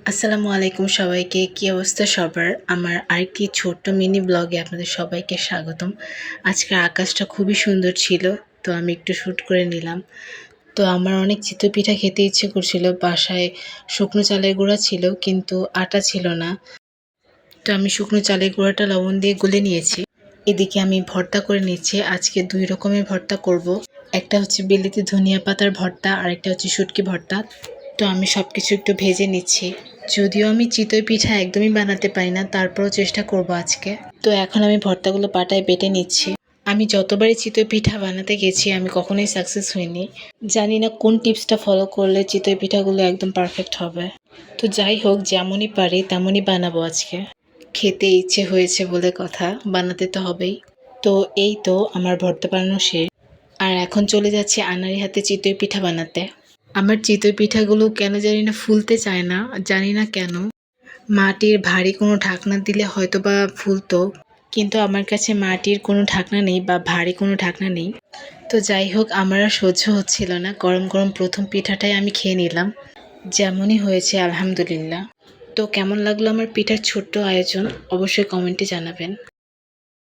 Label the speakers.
Speaker 1: আসসালামু আলাইকুম সবাইকে। কি অবস্থা সবার? আমার আরেকটি ছোট্ট মিনি ব্লগে আপনাদের সবাইকে স্বাগতম। আজকের আকাশটা খুবই সুন্দর ছিল, তো আমি একটু শ্যুট করে নিলাম। তো আমার অনেক চিতই পিঠা খেতে ইচ্ছে করছিল। বাসায় শুকনো চালের গুঁড়া ছিল কিন্তু আটা ছিল না। তো আমি শুকনো চালের গুঁড়াটা লবণ দিয়ে গুলে নিয়েছি। এদিকে আমি ভর্তা করে নিচ্ছি। আজকে ২ রকমের ভর্তা করব। একটা হচ্ছে বিলেতি ধনিয়া পাতার ভর্তা, আরেকটা হচ্ছে শুটকি ভর্তা। তো আমি সবকিছু একটু ভেজে নিচ্ছি। যদিও আমি চিতই পিঠা একদমই বানাতে পারি না, তারপরেও চেষ্টা করব আজকে। তো এখন আমি ভর্তাগুলো পাটায় বেটে নিচ্ছি। আমি যতবারই চিতই পিঠা বানাতে গেছি আমি কখনোই সাকসেস হইনি। জানি না কোন টিপসটা ফলো করলে চিতই পিঠাগুলো একদম পারফেক্ট হবে। তো যাই হোক, যেমনই পারি তেমনই বানাবো আজকে। খেতে ইচ্ছে হয়েছে বলে কথা, বানাতে তো হবেই। তো এই তো আমার ভর্তা বানানো শেষ। আর এখন চলে যাচ্ছি আনাড়ি হাতে চিতই পিঠা বানাতে। আমার চিতই পিঠাগুলো কেন জানি না ফুলতে চায় না, জানি না কেন। মাটির ভারী কোনো ঢাকনা দিলে হয়তো বা ফুলতো, কিন্তু আমার কাছে মাটির কোনো ঢাকনা নেই বা ভারী কোনো ঢাকনা নেই। তো যাই হোক, আমার আর সহ্য হচ্ছিল না, গরম গরম প্রথম পিঠাটাই আমি খেয়ে নিলাম। যেমনই হয়েছে আলহামদুলিল্লাহ। তো কেমন লাগলো আমার পিঠার ছোট্ট আয়োজন অবশ্যই কমেন্টে জানাবেন।